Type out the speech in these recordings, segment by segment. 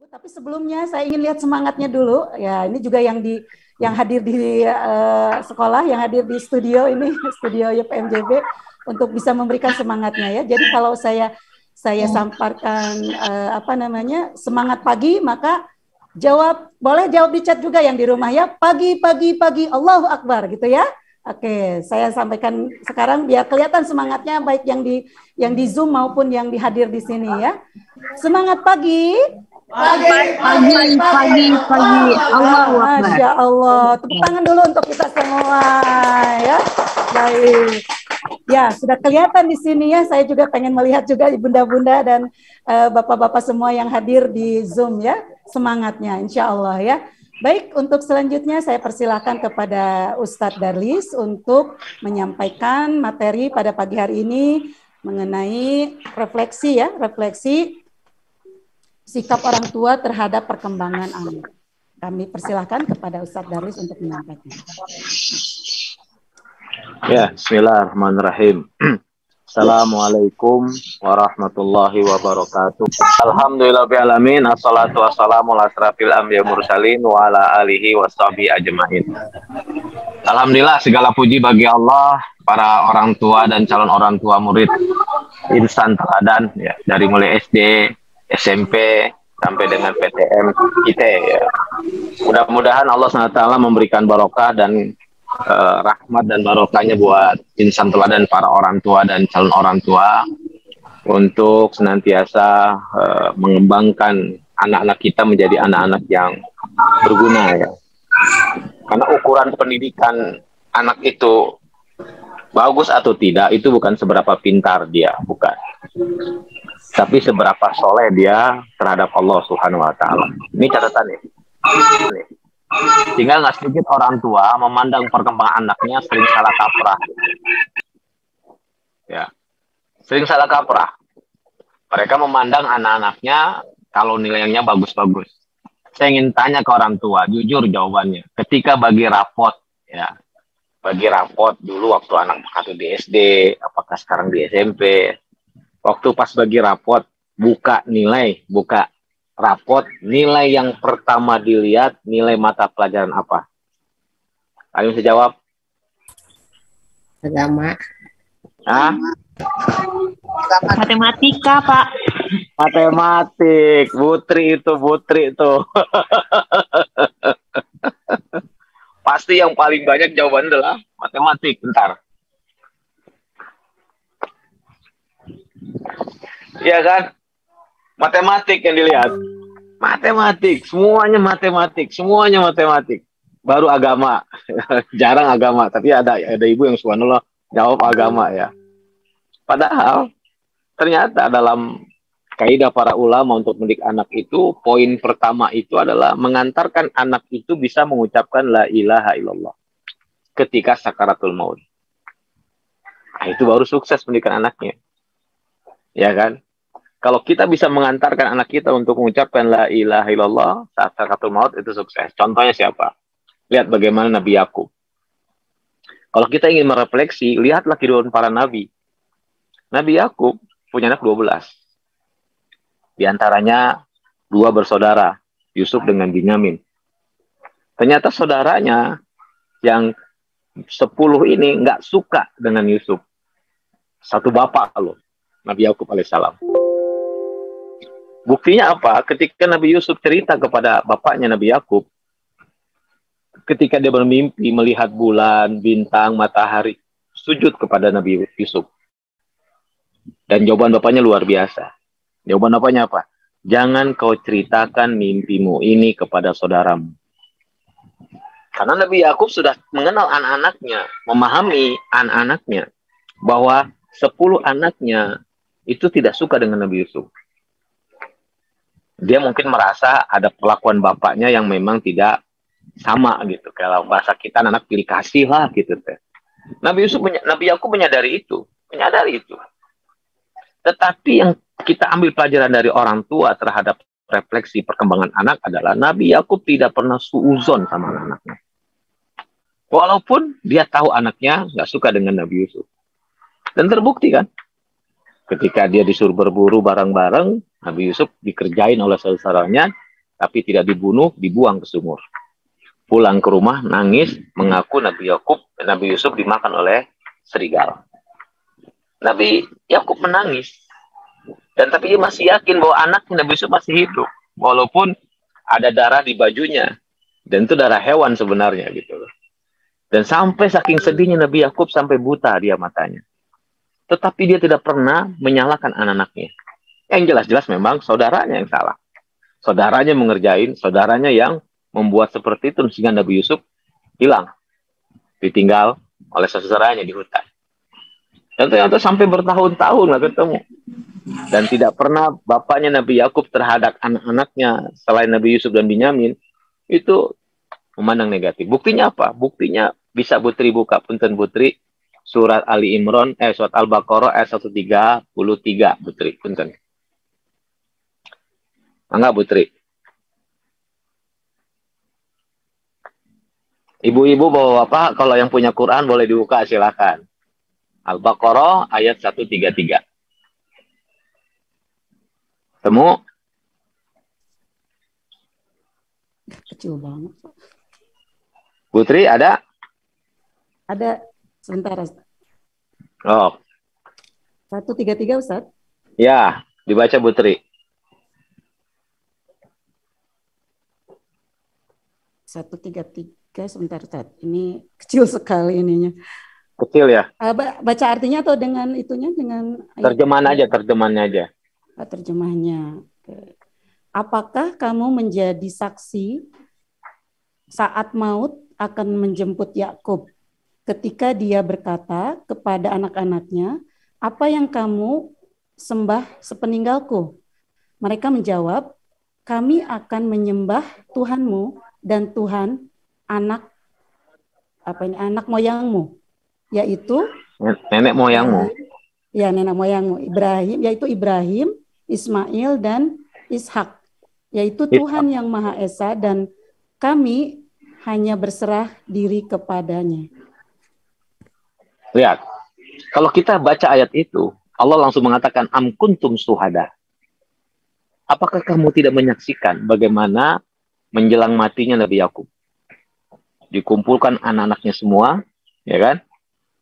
Tapi sebelumnya saya ingin lihat semangatnya dulu. Ya, ini juga yang hadir di sekolah, yang hadir di studio ini, studio YPMJB untuk bisa memberikan semangatnya ya. Jadi kalau saya sampaikan semangat pagi, maka boleh jawab di chat juga yang di rumah ya. Pagi Allahu Akbar gitu ya. Oke, saya sampaikan sekarang biar kelihatan semangatnya baik yang di Zoom maupun yang dihadir di sini ya. Semangat pagi. Pagi. Masya Allah. Tepuk tangan dulu untuk kita semua ya. Baik. Ya, sudah kelihatan di sini ya. Saya juga pengen melihat juga bunda-bunda dan bapak-bapak semua yang hadir di Zoom ya. Semangatnya insya Allah ya. Baik, untuk selanjutnya saya persilakan kepada Ustadz Darlis untuk menyampaikan materi pada pagi hari ini mengenai refleksi sikap orang tua terhadap perkembangan anak. Kami persilahkan kepada Ustadz Darlis untuk menyampaikan. Ya, bismillahirrahmanirrahim. Assalamualaikum warahmatullahi wabarakatuh. Alhamdulillahirrahmanirrahim. Assalatu wassalamu ala asrafil anbiya mursalin wa ala alihi washabihi ajmain. Alhamdulillah, segala puji bagi Allah, para orang tua dan calon orang tua murid insan teladan ya, dari mulai SD, SMP sampai dengan PTM kita ya. Mudah-mudahan Allah SWT memberikan barokah dan rahmat dan barokahnya buat insan teladan para orang tua dan calon orang tua untuk senantiasa mengembangkan anak-anak kita menjadi anak-anak yang berguna ya. Karena ukuran pendidikan anak itu bagus atau tidak itu bukan seberapa pintar dia, bukan. Tapi seberapa soleh dia terhadap Allah Subhanahu wa Ta'ala. Ini catatannya. Tinggal nggak sedikit orang tua memandang perkembangan anaknya sering salah kaprah. Ya, sering salah kaprah. Mereka memandang anak-anaknya kalau nilainya bagus-bagus. Saya ingin tanya ke orang tua, jujur jawabannya. Ketika bagi rapot, ya, bagi rapot dulu waktu anak atau di SD, apakah sekarang di SMP? Waktu pas bagi rapot, buka rapot, nilai yang pertama dilihat, nilai mata pelajaran apa? Ayo bisa jawab. Agama. Hah? Matematika, Pak. Matematik, Putri itu. Pasti yang paling banyak jawaban adalah matematik. Bentar. Iya kan? Matematik yang dilihat. Matematik, semuanya matematik. Baru agama. Jarang agama, tapi ada ibu yang subhanallah jawab agama ya. Padahal ternyata dalam kaidah para ulama untuk mendidik anak itu, poin pertama itu adalah mengantarkan anak itu bisa mengucapkan la ilaha illallah ketika sakaratul maut. Nah, itu baru sukses pendidikan anaknya. Ya kan? Kalau kita bisa mengantarkan anak kita untuk mengucapkan la ilaha illallah saat sakaratul maut, itu sukses. Contohnya siapa? Lihat bagaimana Nabi Yakub. Kalau kita ingin merefleksi, lihatlah kehidupan para nabi. Nabi Yakub punya anak 12. Di antaranya 2 bersaudara, Yusuf dengan Binyamin. Ternyata saudaranya yang 10 ini nggak suka dengan Yusuf. Satu bapak loh, Nabi Yakub alaihissalam. Buktinya apa? Ketika Nabi Yusuf cerita kepada bapaknya Nabi Yakub, ketika dia bermimpi melihat bulan, bintang, matahari, sujud kepada Nabi Yusuf. Dan jawaban bapaknya luar biasa. Jawaban bapaknya apa? Jangan kau ceritakan mimpimu ini kepada saudaramu. Karena Nabi Yakub sudah mengenal anak-anaknya, memahami anak-anaknya, bahwa 10 anaknya itu tidak suka dengan Nabi Yusuf. Dia mungkin merasa ada perlakuan bapaknya yang memang tidak sama gitu. Kalau bahasa kita anak pilih kasih lah gitu. Nabi Yakub menyadari itu. Tetapi yang kita ambil pelajaran dari orang tua terhadap refleksi perkembangan anak adalah Nabi Yakub tidak pernah suuzon sama anak-anaknya. Walaupun dia tahu anaknya nggak suka dengan Nabi Yusuf. Dan terbukti kan? Ketika dia disuruh berburu bareng-bareng, Nabi Yusuf dikerjain oleh saudaranya, tapi tidak dibunuh, dibuang ke sumur. Pulang ke rumah, nangis, mengaku Nabi Yusuf dimakan oleh serigala. Nabi Yakub menangis. Dan tapi dia masih yakin bahwa anaknya Nabi Yusuf masih hidup. Walaupun ada darah di bajunya. Dan itu darah hewan sebenarnya gitu loh. Dan sampai saking sedihnya Nabi Yakub sampai buta dia matanya. Tetapi dia tidak pernah menyalahkan anak-anaknya. Yang jelas-jelas memang saudaranya yang salah. Saudaranya mengerjain, saudaranya yang membuat seperti itu sehingga Nabi Yusuf hilang. Ditinggal oleh saudaranya di hutan. Dan ternyata sampai bertahun-tahun nggak ketemu. Dan tidak pernah bapaknya Nabi Yakub terhadap anak-anaknya selain Nabi Yusuf dan Binyamin itu memandang negatif. Buktinya apa? Buktinya bisa Putri buka, punten Putri, surat Ali Imran, surat Al-Baqarah ayat 133, Putri, punten. Enggak, Putri? Ibu-ibu bapak-bapak, kalau yang punya Quran boleh dibuka, silakan. Al-Baqarah ayat 133. Temu? Kecil banget. Putri, ada? Ada, sebentar. Oh. 133, Ustaz? Ya, dibaca Putri. 133, sebentar, Ustaz. Ini kecil sekali ininya. Kecil ya? Baca artinya atau dengan itunya? Dengan terjemahan aja, terjemahannya aja. Terjemahnya. Apakah kamu menjadi saksi saat maut akan menjemput Yakub ketika dia berkata kepada anak-anaknya, apa yang kamu sembah sepeninggalku? Mereka menjawab, kami akan menyembah Tuhanmu dan Tuhan anak moyangmu, yaitu nenek moyangmu. Ya, nenek moyangmu Ibrahim, yaitu Ibrahim, Ismail dan Ishak, yaitu Tuhan yang Maha Esa, dan kami hanya berserah diri kepadanya. Lihat, kalau kita baca ayat itu, Allah langsung mengatakan am kuntum suhada. Apakah kamu tidak menyaksikan bagaimana menjelang matinya Nabi Yakub? Dikumpulkan anak-anaknya semua, ya kan?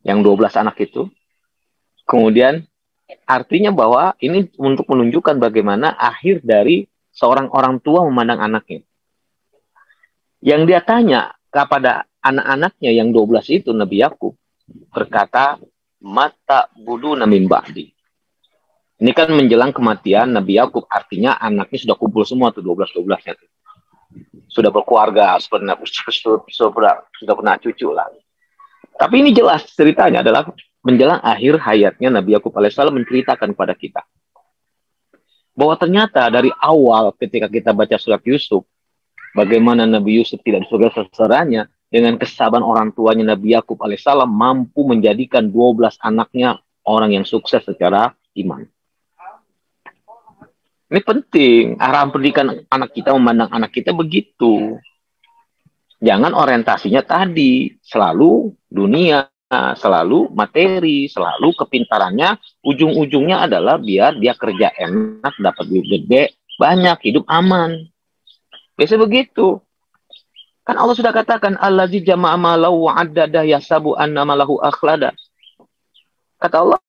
Yang 12 anak itu. Kemudian artinya bahwa ini untuk menunjukkan bagaimana akhir dari seorang orang tua memandang anaknya. Yang dia tanya kepada anak-anaknya yang 12 itu, Nabi Yakub berkata, mata budu min ba'di. Ini kan menjelang kematian Nabi Yakub, artinya anaknya sudah kumpul semua tuh 12-12-nya tuh. Sudah berkeluarga, sudah pernah cucu lah. Tapi ini jelas ceritanya adalah menjelang akhir hayatnya Nabi Yakub alaihissalam menceritakan kepada kita bahwa ternyata dari awal ketika kita baca surat Yusuf, bagaimana Nabi Yusuf tidak disuruh saudaranya, dengan kesabaran orang tuanya Nabi Yakub alaihissalam mampu menjadikan 12 anaknya orang yang sukses secara iman. Ini penting, arahan pendidikan anak kita, memandang anak kita begitu. Jangan orientasinya tadi, selalu dunia, selalu materi, selalu kepintarannya, ujung-ujungnya adalah biar dia kerja enak, dapat duit gede, banyak, hidup aman. Biasa begitu. Kan Allah sudah katakan, allazi jama'a malahu wa'addadah yasabu anna malahu akhlada. Kata Allah,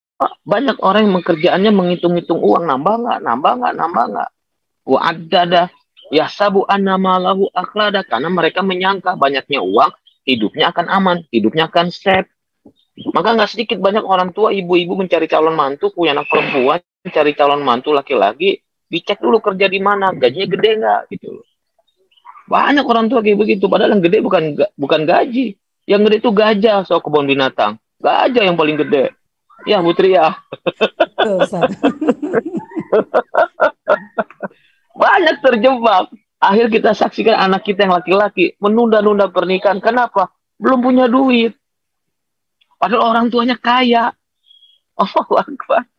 banyak orang yang kerjaannya menghitung-hitung uang, nambah nggak. Wa'addadah yasabu anna malahu akhlada, karena mereka menyangka banyaknya uang, hidupnya akan aman, hidupnya akan safe. Maka nggak sedikit banyak orang tua, ibu-ibu mencari calon mantu, punya anak perempuan, mencari calon mantu laki-laki, dicek dulu kerja di mana, gajinya gede nggak, gitu. Banyak orang tua kayak begitu, padahal yang gede bukan gaji, yang gede itu gajah, so kebun binatang, gajah yang paling gede. Ya, Putri ya. Banyak terjebak. Akhir kita saksikan anak kita yang laki-laki menunda-nunda pernikahan. Kenapa? Belum punya duit. Padahal orang tuanya kaya. Allahu Akbar.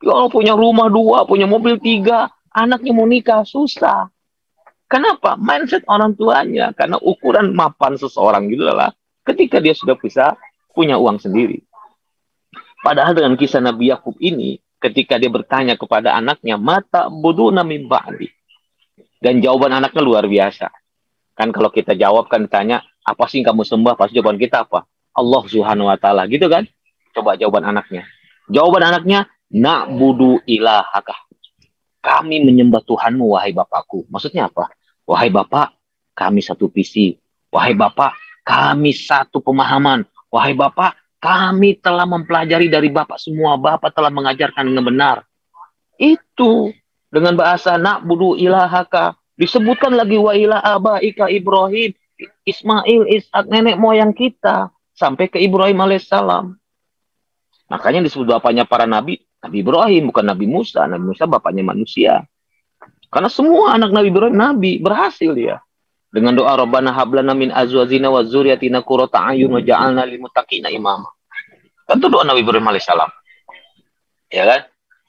Kalau punya rumah 2, punya mobil 3, anaknya mau nikah, susah. Kenapa? Mindset orang tuanya. Karena ukuran mapan seseorang gitu adalah ketika dia sudah bisa punya uang sendiri. Padahal dengan kisah Nabi Yakub ini, ketika dia bertanya kepada anaknya, mata buduna min ba'di. Dan jawaban anaknya luar biasa. Kan kalau kita jawab kan ditanya, apa sih yang kamu sembah? Pasti jawaban kita apa? Allah Subhanahu wa taala, gitu kan? Coba jawaban anaknya. Jawaban anaknya, na'budu ilahaka. Kami menyembah Tuhanmu, wahai bapakku. Maksudnya apa? Wahai bapak, kami satu visi. Wahai bapak, kami satu pemahaman. Wahai bapak, kami telah mempelajari dari bapak semua. Bapak telah mengajarkan yang benar. Itu dengan bahasa na'budu ilahaka. Disebutkan lagi wa ilah abaika Ibrahim, Ismail, Ishak, nenek moyang kita. Sampai ke Ibrahim alaihissalam. Makanya disebut bapaknya para nabi, Nabi Ibrahim, bukan Nabi Musa. Nabi Musa bapaknya manusia. Karena semua anak Nabi Ibrahim nabi, berhasil dia. Dengan doa Rabbana hablana min azwajina wa dzurriyyatina qurrata a'yun waj'alna lil muttaqina imama. Kan itu doa Nabi Ibrahim alaihissalam. Ya kan?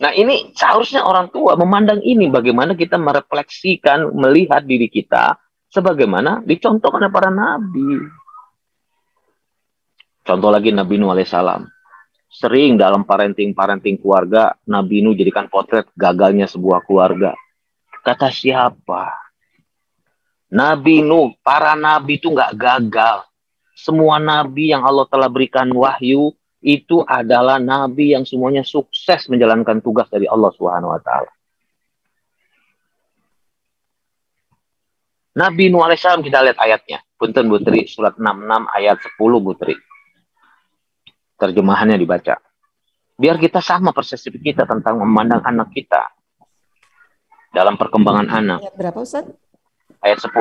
Nah, ini seharusnya orang tua memandang ini bagaimana kita merefleksikan, melihat diri kita sebagaimana dicontohkan oleh para nabi. Contoh lagi Nabi Nuh alaihissalam. Sering dalam parenting keluarga, Nabi Nuh jadikan potret gagalnya sebuah keluarga. Kata siapa? Nabi Nuh, para nabi itu nggak gagal. Semua nabi yang Allah telah berikan wahyu, itu adalah nabi yang semuanya sukses menjalankan tugas dari Allah Subhanahu wa taala. Nabi Nuh alaihissalam, kita lihat ayatnya. Punten Butri, surat 66 ayat 10 Butri. Terjemahannya dibaca. Biar kita sama persepsi kita tentang memandang anak kita dalam perkembangan anak. Ayat berapa, Ustaz? Ayat 10.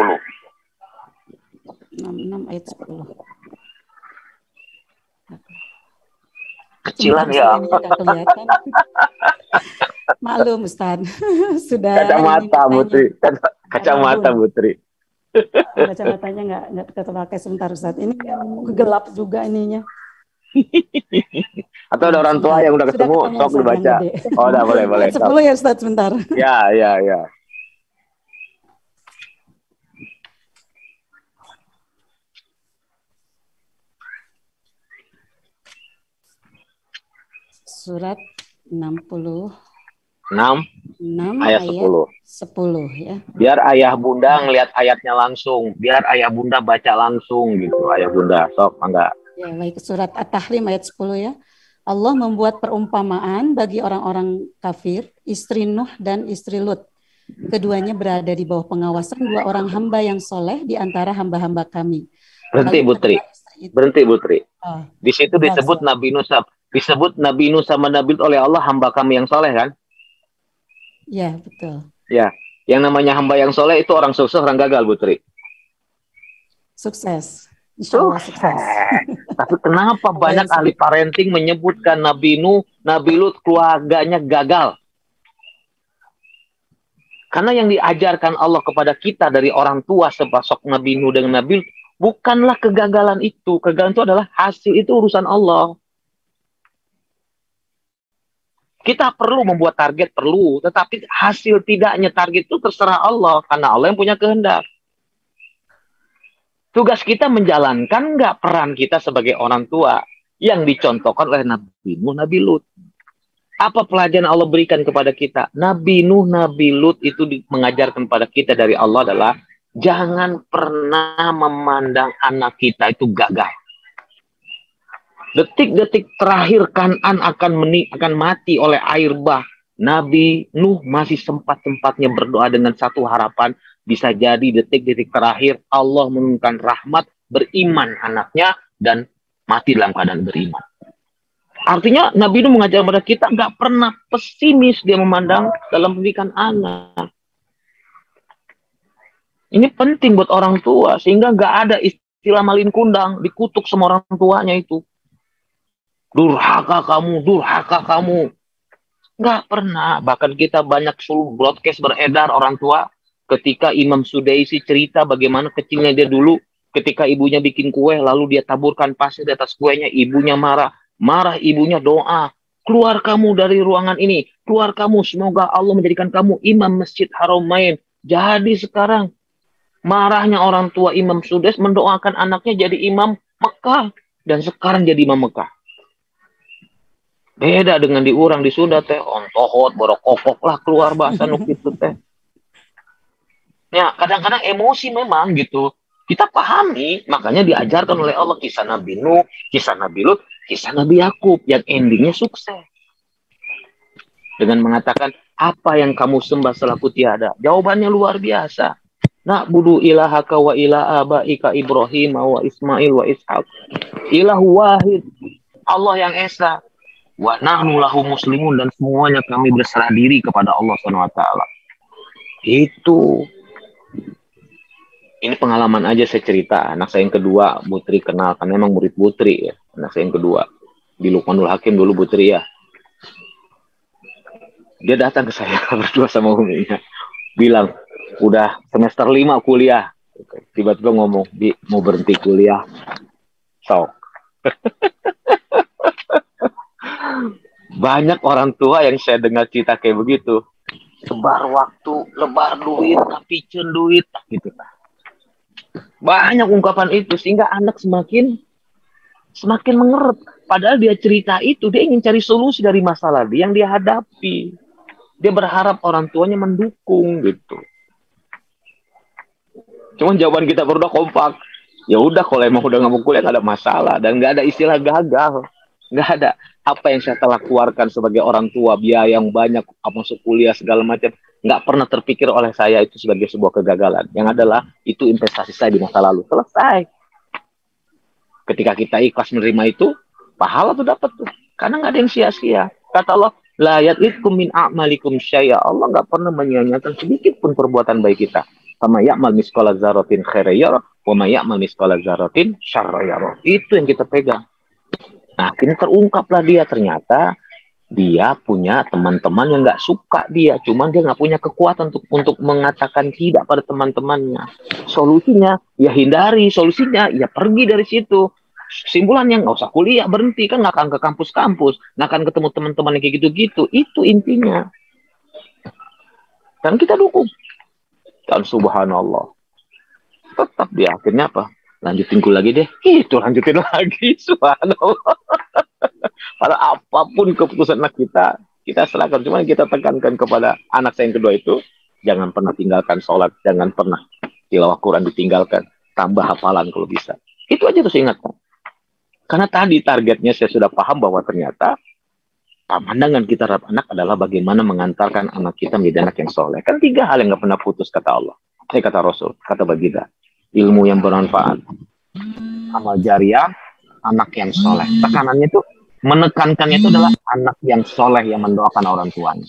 66 ayat 10. Kecilan ya. Maklum Ustaz. Sudah Kacamata Putri. Kacamata Putri. Kacamatanya nggak terpakai sebentar Ustaz. Ini yang gelap juga ininya. Atau ada orang tua yang udah ketemu, sok dibaca. Oh, udah boleh. 10 ya Ustaz, sebentar. Ya. Surat 66 ayat 10 ya. Biar ayah bunda ngelihat ayatnya langsung, biar ayah bunda baca langsung gitu. Ayah bunda, sok enggak. Ya, baik, surat At-Tahrim ayat 10 ya. Allah membuat perumpamaan bagi orang-orang kafir, istri Nuh dan istri Lut. Keduanya berada di bawah pengawasan dua orang hamba yang soleh di antara hamba-hamba kami. Berhenti Putri. Oh, di situ disebut Nabi Nuh sama Nabi Lut oleh Allah hamba kami yang soleh kan? Ya, betul. Ya, yang namanya hamba yang soleh itu orang sukses, orang gagal Putri. Sukses. Insya Allah sukses. Tapi kenapa banyak ahli parenting menyebutkan Nabi Nuh, Nabi Lut keluarganya gagal? Karena yang diajarkan Allah kepada kita dari orang tua sebasok Nabi Nuh dengan Nabi Lut bukanlah kegagalan itu. Kegagalan itu adalah hasil, itu urusan Allah. Kita perlu membuat target, perlu. Tetapi hasil tidaknya target itu terserah Allah. Karena Allah yang punya kehendak. Tugas kita menjalankan nggak peran kita sebagai orang tua yang dicontohkan oleh Nabi Nuh, Nabi Lut. Apa pelajaran Allah berikan kepada kita? Nabi Nuh, Nabi Lut itu mengajarkan kepada kita dari Allah adalah jangan pernah memandang anak kita itu gagal. Detik-detik terakhir Kan'an akan mati oleh air bah. Nabi Nuh masih sempat-sempatnya berdoa dengan satu harapan. Bisa jadi detik-detik terakhir Allah menurunkan rahmat, beriman anaknya, dan mati dalam keadaan beriman. Artinya Nabi Nuh mengajar kepada kita nggak pernah pesimis dia memandang dalam pendidikan anak. Ini penting buat orang tua, sehingga nggak ada istilah malin kundang, dikutuk sama orang tuanya itu. Durhaka kamu. Nggak pernah. Bahkan kita banyak broadcast beredar orang tua, ketika Imam Sudaisi cerita bagaimana kecilnya dia dulu, ketika ibunya bikin kue, lalu dia taburkan pasir di atas kuenya, ibunya marah. Marah ibunya doa, keluar kamu dari ruangan ini, keluar kamu, semoga Allah menjadikan kamu imam Masjid Haramain. Jadi sekarang, marahnya orang tua Imam Sudais mendoakan anaknya jadi imam Mekah, dan sekarang jadi imam Mekah. Beda dengan diurang di Sunda teh, ontohot, borokokok lah keluar bahasa nuk gitu teh. Ya, kadang-kadang emosi memang gitu. Kita pahami, makanya diajarkan oleh Allah kisah Nabi Nuh, kisah Nabi Lut, kisah Nabi Yakub yang endingnya sukses. Dengan mengatakan, apa yang kamu sembah selaku tiada? Jawabannya luar biasa. Na'budu ilahaka wa ilah abaika Ibrahim wa Ismail wa Ishaq. Ilahu wahid. Allah yang esa. Wa nahnu lahu muslimun, dan semuanya kami berserah diri kepada Allah SWT. Itu. Ini pengalaman aja saya cerita. Anak saya yang kedua, Putri kenal, karena memang murid Putri ya. Anak saya yang kedua. Di Luqmanul Hakim dulu Putri ya. Dia datang ke saya berdua sama uminya. Bilang, udah semester 5 kuliah. Tiba-tiba ngomong, Bi, mau berhenti kuliah. Sok. Banyak orang tua yang saya dengar cerita kayak begitu. Sebar waktu, lebar duit, tapi cun duit. Gitu. Banyak ungkapan itu, sehingga anak semakin mengeret. Padahal dia cerita itu, dia ingin cari solusi dari masalah yang dia hadapi. Dia berharap orang tuanya mendukung gitu. Cuman jawaban kita berdua kompak. Ya udah, kalau emang udah nggak mau kuliah nggak ada masalah, dan nggak ada istilah gagal, nggak ada. Apa yang saya telah keluarkan sebagai orang tua, biaya yang banyak, masuk kuliah segala macam, nggak pernah terpikir oleh saya itu sebagai sebuah kegagalan. Yang adalah itu investasi saya di masa lalu. Selesai. Ketika kita ikhlas menerima itu, pahala tuh dapat tuh. Karena nggak ada yang sia-sia. Kata Allah, la yatlikum min a'malikum syai'a. Allah nggak pernah menyia-nyiakan sedikit pun perbuatan baik kita. Sama ya'mal misqala dzarratin khairan yarah, wa ma ya'mal misqala dzarratin syarran yarah. Itu yang kita pegang. Nah, akhirnya terungkaplah dia, ternyata dia punya teman-teman yang nggak suka dia, cuman dia nggak punya kekuatan untuk mengatakan tidak pada teman-temannya. Solusinya ya hindari, solusinya ya pergi dari situ. Simpulannya nggak usah kuliah, berhenti, kan nggak akan ke kampus-kampus, nggak akan ketemu teman-teman yang kayak gitu-gitu. Itu intinya. Dan kita dukung. Dan subhanallah, tetap dia akhirnya apa? Lanjutin kuliah lagi deh. Itu lanjutin lagi, subhanallah. Pada apapun keputusan anak kita serahkan. Cuma kita tekankan kepada anak saya yang kedua itu, jangan pernah tinggalkan sholat, jangan pernah tilawah Quran ditinggalkan, tambah hafalan kalau bisa. Itu aja terus ingatkan. Karena tadi targetnya saya sudah paham bahwa ternyata pandangan kita terhadap anak adalah bagaimana mengantarkan anak kita menjadi anak yang soleh. Kan 3 hal yang nggak pernah putus, kata Allah. Kata Rasul, kata baginda. Ilmu yang bermanfaat, amal jariah, anak yang soleh. Tekanannya itu, menekankannya itu adalah anak yang soleh yang mendoakan orang tuanya.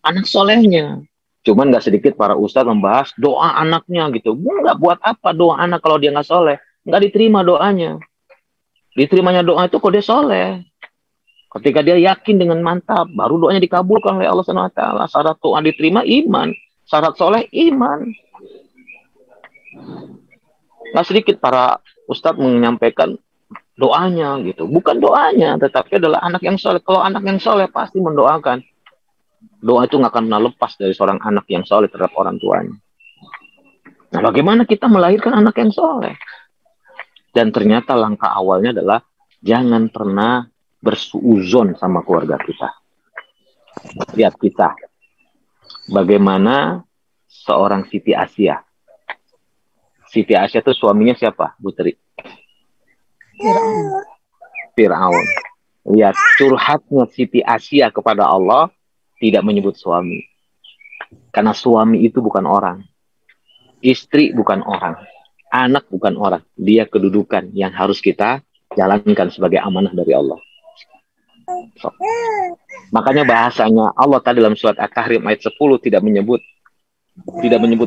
Anak solehnya. Cuman nggak sedikit para ustadz membahas doa anaknya gitu. Nggak, buat apa doa anak kalau dia nggak soleh? Nggak diterima doanya. Diterimanya doa itu kalau dia soleh. Ketika dia yakin dengan mantap, baru doanya dikabulkan oleh Allah SWT. Syarat doa diterima iman. Syarat soleh iman. Nggak sedikit para ustadz menyampaikan doanya gitu. Bukan doanya, tetapi adalah anak yang soleh. Kalau anak yang soleh pasti mendoakan. Doa itu nggak akan pernah lepas dari seorang anak yang soleh terhadap orang tuanya. Nah, bagaimana kita melahirkan anak yang soleh? Dan ternyata langkah awalnya adalah jangan pernah bersuuzon sama keluarga kita. Lihat kita. Bagaimana seorang Siti Asia. Siti Asia itu suaminya siapa, Putri? Fir'aun. Lihat curhatnya Siti Asia kepada Allah, tidak menyebut suami. Karena suami itu bukan orang. Istri bukan orang. Anak bukan orang. Dia kedudukan yang harus kita jalankan sebagai amanah dari Allah. So. Makanya bahasanya Allah tadi dalam surat At-Tahrim ayat 10 tidak menyebut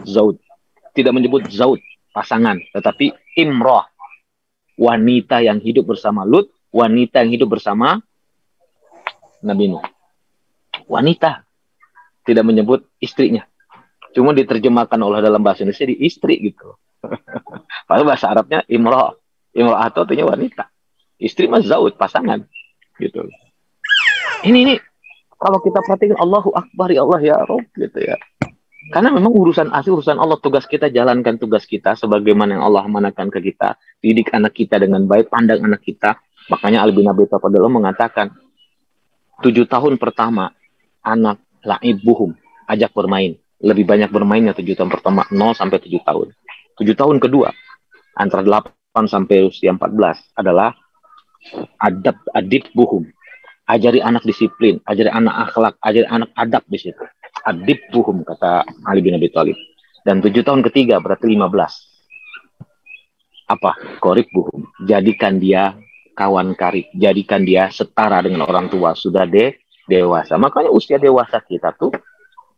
zaud. Tidak menyebut zaud, pasangan. Tetapi imroh. Wanita yang hidup bersama Lut. Wanita yang hidup bersama Nabi Nuh. Wanita. Tidak menyebut istrinya. Cuma diterjemahkan oleh dalam bahasa Indonesia di istri gitu. Padahal bahasa Arabnya imroh. Imroh atau artinya wanita. Istri mah zaud, pasangan. Gitu. Ini kalau kita perhatikan Allahu Akbar ya Allah ya Rabb gitu ya. Karena memang urusan asli urusan Allah, tugas kita jalankan tugas kita sebagaimana yang Allah amanahkan ke kita. Didik anak kita dengan baik, pandang anak kita. Makanya Ali bin Abi Thalib mengatakan, 7 tahun pertama anak la'ibuhum, ajak bermain. Lebih banyak bermainnya 7 tahun pertama, 0 sampai 7 tahun. 7 tahun kedua, antara 8 sampai usia 14 adalah adib buhum. Ajari anak disiplin, ajari anak akhlak, ajari anak adab di situ. Adib buhum, kata Ali bin Abi Thalib. Dan 7 tahun ketiga berarti 15. Apa? Korib buhum. Jadikan dia kawan karib, jadikan dia setara dengan orang tua, sudah dewasa. Makanya usia dewasa kita tuh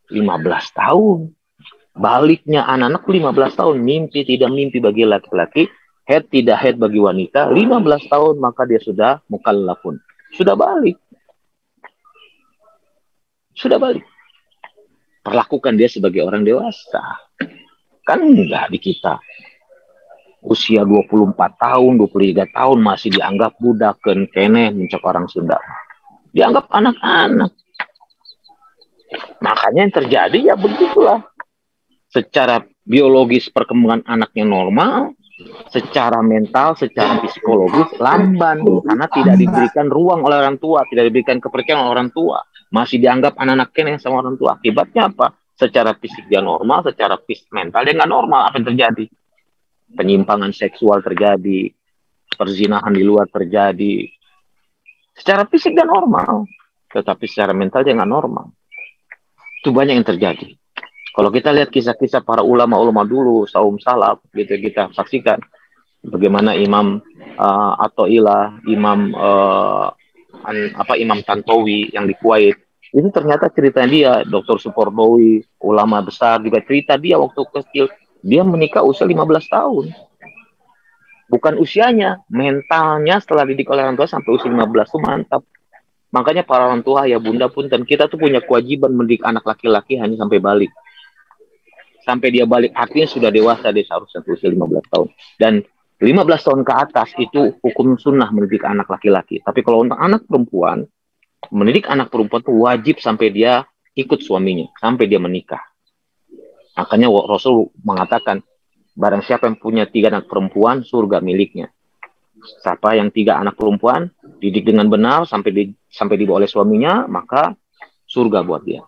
15 tahun. Baliknya anak-anak 15 tahun, mimpi tidak mimpi bagi laki-laki, head tidak head bagi wanita, 15 tahun maka dia sudah mukallafun. Sudah balik. Sudah balik. Perlakukan dia sebagai orang dewasa. Kan enggak di kita. Usia 24 tahun, 23 tahun masih dianggap budak, kene, mencok orang Sunda. Dianggap anak-anak. Makanya yang terjadi ya begitulah. Secara biologis perkembangan anaknya normal, secara mental, secara psikologis lamban. Karena tidak diberikan ruang oleh orang tua, tidak diberikan kepercayaan oleh orang tua. Masih dianggap anak-anak kene sama orang tua. Akibatnya apa? Secara fisik dia normal, secara mental dia nggak normal. Apa yang terjadi? Penyimpangan seksual terjadi, perzinahan di luar terjadi. Secara fisik dia normal, tetapi secara mental dia nggak normal. Itu banyak yang terjadi. Kalau kita lihat kisah-kisah para ulama-ulama dulu, saum salaf, gitu kita saksikan bagaimana Imam Athaillah, Imam Imam Tantowi yang di Kuwait. Ini ternyata ceritanya dia, Dr. Supordowi, ulama besar juga cerita dia waktu kecil. Dia menikah usia 15 tahun. Bukan usianya, mentalnya setelah didik oleh orang tua sampai usia 15 itu mantap. Makanya para orang tua, ya bunda pun, dan kita tuh punya kewajiban mendidik anak laki-laki hanya sampai balik. Sampai dia balik, artinya sudah dewasa, dia seharusnya usia 15 tahun. Dan 15 tahun ke atas itu hukum sunnah mendidik anak laki-laki. Tapi kalau untuk anak perempuan, mendidik anak perempuan itu wajib sampai dia ikut suaminya, sampai dia menikah. Makanya Rasul mengatakan, barang siapa yang punya 3 anak perempuan, surga miliknya. Siapa yang 3 anak perempuan, didik dengan benar, sampai dibawa oleh suaminya, maka surga buat dia.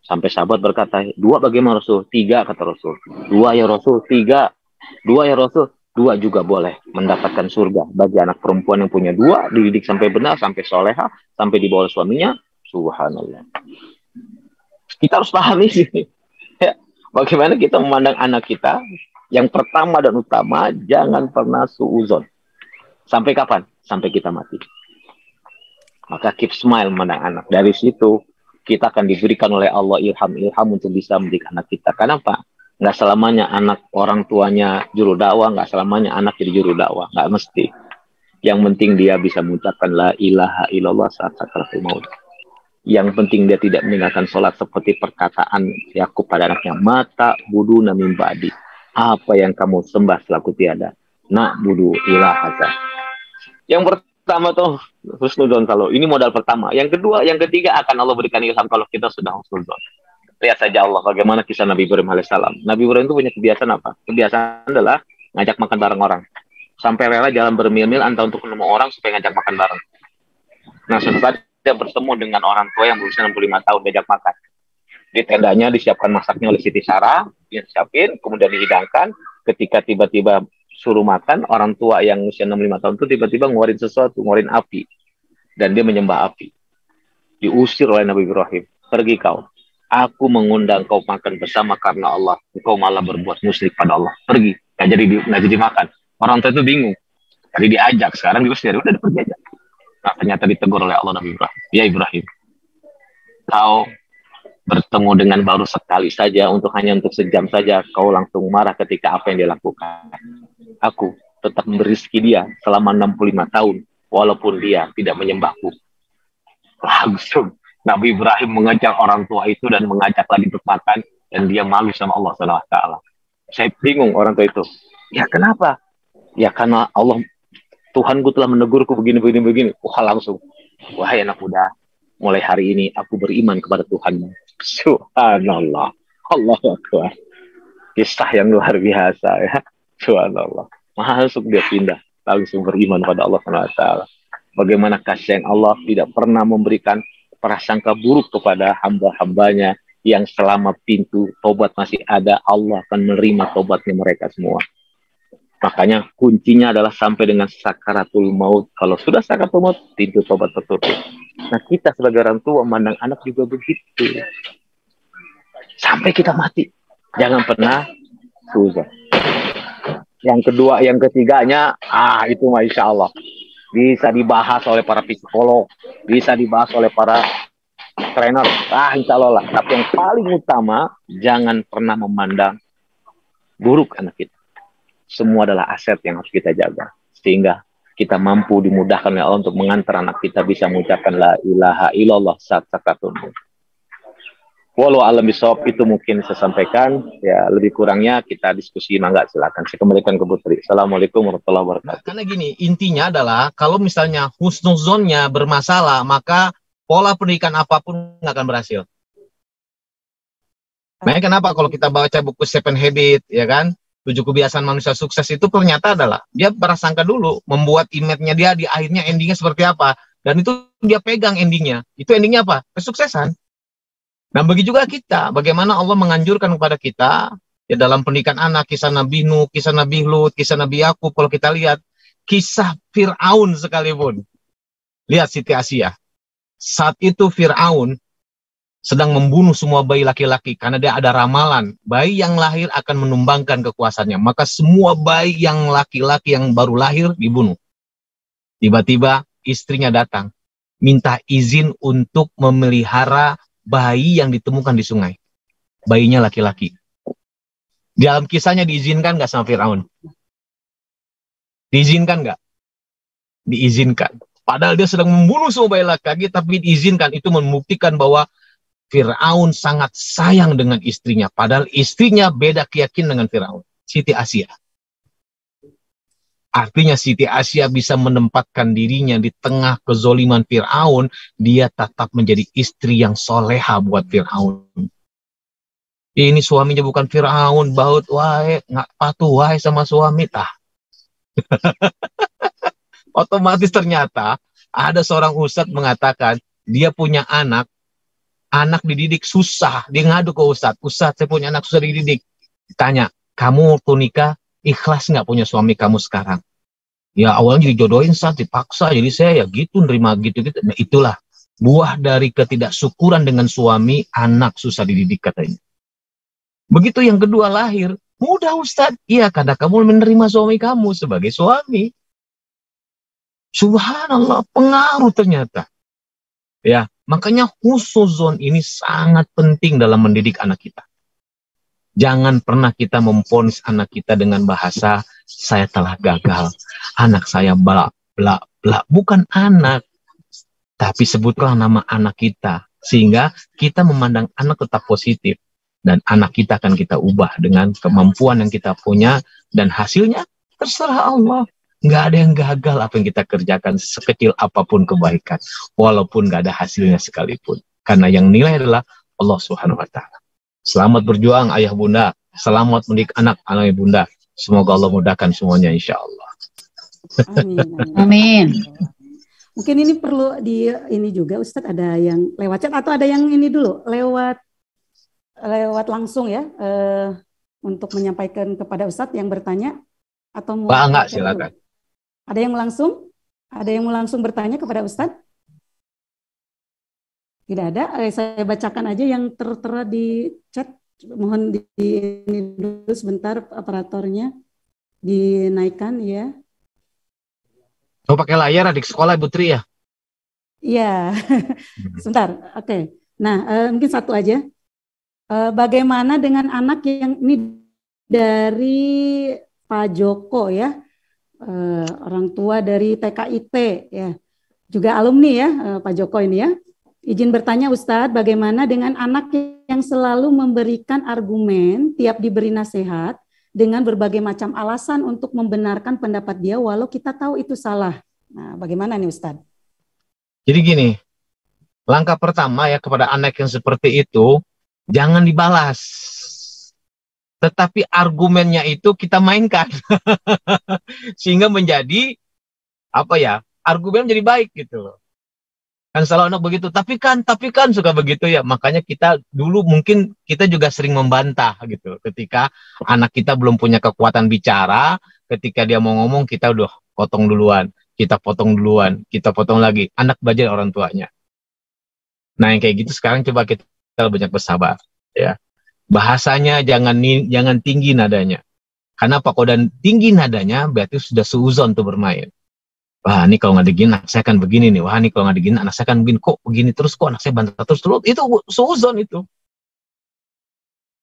Sampai sahabat berkata, 2 bagaimana Rasul? 3 kata Rasul. 2 ya Rasul, 3. 2 ya Rasul, 2 juga boleh mendapatkan surga. Bagi anak perempuan yang punya 2, dididik sampai benar, sampai soleha, sampai dibawa oleh suaminya, subhanallah. Kita harus paham ini. Bagaimana kita memandang anak kita, yang pertama dan utama, jangan pernah suuzon. Sampai kapan? Sampai kita mati. Maka keep smile memandang anak. Dari situ, kita akan diberikan oleh Allah ilham untuk bisa mendidik anak kita. Kenapa? Nggak selamanya anak orang tuanya juru dakwah, nggak selamanya anak jadi juru dakwah. Nggak mesti. Yang penting dia bisa mengucapkan la ilaha illallah saat sakaratul maut. Yang penting dia tidak meninggalkan sholat seperti perkataan Yakub pada anaknya. Mata budu namim ba'di. Apa yang kamu sembah selaku tiada? Nak budu ilahaka. Yang pertama tuh husnudzon kalau ini modal pertama. Yang kedua, yang ketiga akan Allah berikan ilham kalau kita sudah husnudzon. Lihat saja Allah bagaimana kisah Nabi Ibrahim alaihissalam. Nabi Ibrahim itu punya kebiasaan apa? Kebiasaan adalah ngajak makan bareng orang. Sampai rela jalan bermil-mil antara untuk ketemu orang supaya ngajak makan bareng. Nah, setelah dia bertemu dengan orang tua yang berusia 65 tahun diajak makan. Di tendanya disiapkan masaknya oleh Siti Sarah, dia siapin, kemudian dihidangkan. Ketika tiba-tiba suruh makan, orang tua yang usia 65 tahun itu tiba-tiba ngeluarin sesuatu, ngeluarin api. Dan dia menyembah api. Diusir oleh Nabi Ibrahim. Pergi kau. Aku mengundang kau makan bersama karena Allah. Engkau malah berbuat musyrik pada Allah. Pergi. Nggak jadi makan. Orang tua itu bingung. Tadi diajak, sekarang diusir. Udah pergi aja. Nah, ternyata ditegur oleh Allah Nabi Ibrahim. Ya Ibrahim, kau bertemu dengan baru sekali saja, hanya untuk sejam saja, kau langsung marah ketika apa yang dia lakukan. Aku tetap memberi rezeki dia selama 65 tahun, walaupun dia tidak menyembahku. Langsung Nabi Ibrahim mengajak orang tua itu dan mengajak lagi untuk makan, dan dia malu sama Allah SWT. Saya bingung orang tua itu. Ya kenapa? Ya karena Allah, Tuhanku telah menegurku begini. Wah langsung. Wahai anak muda, mulai hari ini aku beriman kepada Tuhanmu. Subhanallah. Allahu Akbar. Kisah yang luar biasa ya. Subhanallah. Langsung dia pindah. Langsung beriman pada Allah SWT. Bagaimana kasih yang Allah tidak pernah memberikan berprasangka buruk kepada hamba-hambanya yang selama pintu tobat masih ada, Allah akan menerima tobatnya mereka semua. Makanya kuncinya adalah sampai dengan sakaratul maut. Kalau sudah sakaratul maut, pintu tobat tertutup. Nah, kita sebagai orang tua memandang anak juga begitu. Sampai kita mati. Jangan pernah suzon. Yang kedua, yang ketiganya, itu Masya Allah. Bisa dibahas oleh para psikolog. Bisa dibahas oleh para trainer. Insya Allah lah. Tapi yang paling utama, jangan pernah memandang buruk anak kita. Semua adalah aset yang harus kita jaga. Sehingga kita mampu dimudahkan oleh Allah untuk mengantar anak kita bisa mengucapkan la ilaha illallah saat sakaratul maut. Walau alam bisawab, itu mungkin saya sampaikan. Ya, lebih kurangnya kita diskusi, mangga silakan. Saya kembalikan ke Putri. Assalamualaikum warahmatullahi wabarakatuh. Karena gini, intinya adalah kalau misalnya husnuzonnya bermasalah, maka pola pendidikan apapun nggak akan berhasil. Makanya kenapa kalau kita baca buku Seven Habits, ya kan, 7 kebiasaan manusia sukses, itu ternyata adalah dia berasangka dulu, membuat image-nya dia di akhirnya endingnya seperti apa, dan itu dia pegang endingnya. Itu endingnya apa? Kesuksesan. Nah, bagi juga kita, bagaimana Allah menganjurkan kepada kita, ya dalam pendidikan anak, kisah Nabi Nuh, kisah Nabi Lut, kisah Nabi Yakub, kalau kita lihat, kisah Fir'aun sekalipun. Lihat Siti Asia. Saat itu Fir'aun sedang membunuh semua bayi laki-laki, karena dia ada ramalan, bayi yang lahir akan menumbangkan kekuasaannya. Maka semua bayi yang laki-laki yang baru lahir dibunuh. Tiba-tiba istrinya datang, minta izin untuk memelihara bayi yang ditemukan di sungai. Bayinya laki-laki. Dalam kisahnya diizinkan nggak sama Fir'aun? Diizinkan nggak? Diizinkan. Padahal dia sedang membunuh semua bayi laki-laki, tapi diizinkan. Itu membuktikan bahwa Fir'aun sangat sayang dengan istrinya. Padahal istrinya beda keyakinan dengan Fir'aun. Siti Asia. Artinya Siti Asia bisa menempatkan dirinya di tengah kezoliman Fir'aun, dia tetap menjadi istri yang soleha buat Fir'aun. Ini suaminya bukan Fir'aun, baut, wahai, nggak patuh, wahai sama suami, tah. Otomatis ternyata ada seorang ustadz mengatakan, dia punya anak dididik susah, dia ngadu ke ustadz, saya punya anak susah dididik. Ditanya, kamu waktu nikah, ikhlas nggak punya suami kamu sekarang? Ya awalnya dijodohin saat dipaksa, jadi saya ya gitu nerima gitu-gitu. Nah itulah buah dari ketidaksyukuran dengan suami, anak susah dididik katanya. Begitu yang kedua lahir, mudah Ustadz, iya karena kamu menerima suami kamu sebagai suami. Subhanallah, pengaruh ternyata. Ya, makanya husnuzon ini sangat penting dalam mendidik anak kita. Jangan pernah kita memvonis anak kita dengan bahasa saya telah gagal, anak saya bla bla bla. Bukan anak, tapi sebutlah nama anak kita sehingga kita memandang anak tetap positif dan anak kita akan kita ubah dengan kemampuan yang kita punya dan hasilnya terserah Allah. Nggak ada yang gagal apa yang kita kerjakan sekecil apapun kebaikan, walaupun nggak ada hasilnya sekalipun. Karena yang nilai adalah Allah Subhanahu Wa Taala. Selamat berjuang ayah bunda, selamat mendidik anak bunda. Semoga Allah mudahkan semuanya insya Allah. Amin. Amin. Mungkin ini perlu ini juga Ustadz, ada yang lewat chat atau ada yang ini dulu lewat langsung ya untuk menyampaikan kepada Ustadz yang bertanya atau mau enggak silakan. Ada yang mau langsung bertanya kepada Ustadz? Tidak ada, saya bacakan aja yang tertera di chat. Mohon ini dulu sebentar, operatornya dinaikkan ya. Oh pakai layar adik sekolah Ibu Tri ya? Iya, sebentar. Oke. Nah, mungkin satu aja. Bagaimana dengan anak yang ini dari Pak Joko ya, orang tua dari TKIT ya, juga alumni ya Pak Joko ini ya. Izin bertanya Ustadz, bagaimana dengan anak yang selalu memberikan argumen tiap diberi nasihat dengan berbagai macam alasan untuk membenarkan pendapat dia walau kita tahu itu salah. Nah, bagaimana nih Ustadz? Jadi gini, langkah pertama ya kepada anak yang seperti itu, jangan dibalas. Tetapi argumennya itu kita mainkan. Sehingga menjadi, argumen menjadi baik gitu loh. Kan selalu anak begitu, tapi kan suka begitu ya. Makanya kita dulu mungkin kita juga sering membantah gitu. Ketika anak kita belum punya kekuatan bicara, ketika dia mau ngomong kita udah potong duluan, kita potong duluan, kita potong lagi. Anak belajar orang tuanya. Nah yang kayak gitu sekarang coba kita banyak bersabar ya. Bahasanya jangan tinggi nadanya. Karena apa? Kalau dan tinggi nadanya berarti sudah seuzon tuh bermain. Wah ini kalau nggak digini anak saya akan begini nih. Wah ini kalau nggak digini anak saya akan begini. Kok begini terus, kok anak saya bantah terus. Itu seuzon itu.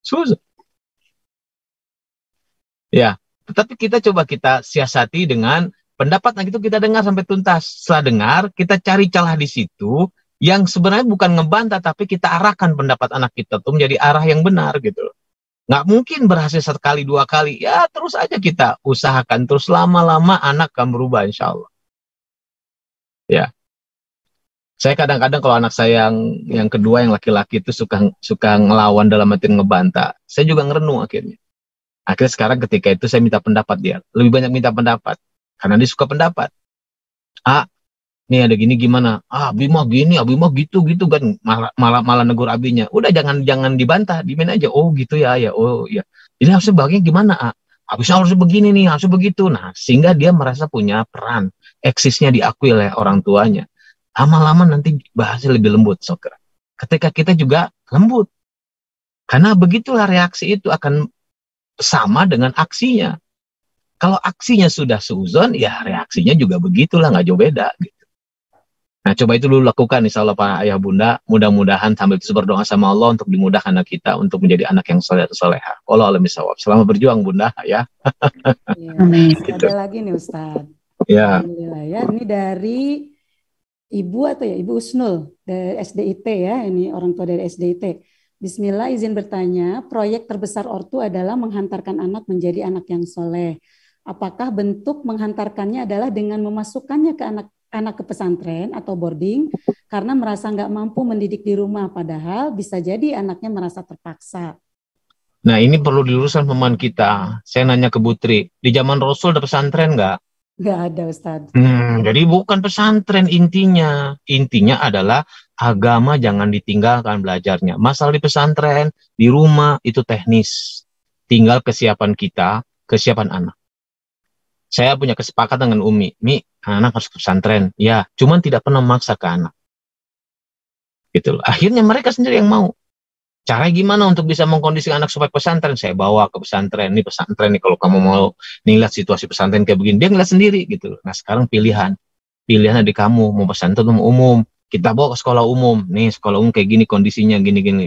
Seuzon. Ya, tetapi kita coba kita siasati dengan pendapat anak itu kita dengar sampai tuntas. Setelah dengar, kita cari celah di situ yang sebenarnya bukan ngebantah, tapi kita arahkan pendapat anak kita tuh menjadi arah yang benar gitu. Nggak mungkin berhasil sekali, dua kali. Ya terus aja kita usahakan. Terus lama-lama anak akan berubah insya Allah. Ya, saya kadang-kadang kalau anak saya yang kedua yang laki-laki itu suka ngelawan dalam arti ngebantah. Saya juga ngerenung akhirnya. Akhirnya sekarang ketika itu saya minta pendapat dia. Lebih banyak minta pendapat karena dia suka pendapat. Nih ada gini gimana? Abi mah gini, Abi mah gitu kan malah negur abinya. Udah jangan dibantah, dimain aja. Oh gitu ya, oh ya. Jadi harusnya bagian gimana? Habisnya harusnya begini nih, harusnya begitu. Nah, sehingga dia merasa punya peran, eksisnya diakui oleh orang tuanya. Lama-lama nanti bahasnya lebih lembut, Sokra. Ketika kita juga lembut. Karena begitulah reaksi itu akan sama dengan aksinya. Kalau aksinya sudah seuzon, ya reaksinya juga begitulah, nggak jauh beda. Gitu. Nah, coba itu dulu lakukan, insya Allah Pak Ayah Bunda. Mudah-mudahan sambil itu berdoa sama Allah untuk dimudahkan anak kita untuk menjadi anak yang soleh atau soleha. Allah alam bisawab. Selamat berjuang Bunda ya. Ya, gitu. Ada lagi nih Ustadz. Ya. Alhamdulillah ya. Ini dari Ibu atau ya Ibu Usnul dari SDIT ya. Ini orang tua dari SDIT. Bismillah, izin bertanya. Proyek terbesar ortu adalah menghantarkan anak menjadi anak yang soleh. Apakah bentuk menghantarkannya adalah dengan memasukkannya ke anak ke pesantren atau boarding karena merasa nggak mampu mendidik di rumah, padahal bisa jadi anaknya merasa terpaksa. Nah ini perlu diluruskan pemahaman kita. Saya nanya ke Putri, di zaman Rasul ada pesantren nggak? Nggak ada Ustadz. Jadi bukan pesantren intinya. Intinya adalah agama jangan ditinggalkan belajarnya. Masalah di pesantren, di rumah itu teknis. Tinggal kesiapan kita, kesiapan anak. Saya punya kesepakatan dengan Umi, anak harus ke pesantren. Ya, cuman tidak pernah memaksa ke anak. Gitu loh. Akhirnya mereka sendiri yang mau. Cara gimana untuk bisa mengkondisikan anak supaya pesantren? Saya bawa ke pesantren. Ini pesantren nih, kalau kamu mau lihat situasi pesantren kayak begini, dia ngeliat sendiri gitu. Nah sekarang pilihannya di kamu, mau pesantren atau umum. Kita bawa ke sekolah umum. Nih sekolah umum kayak gini kondisinya, gini-gini.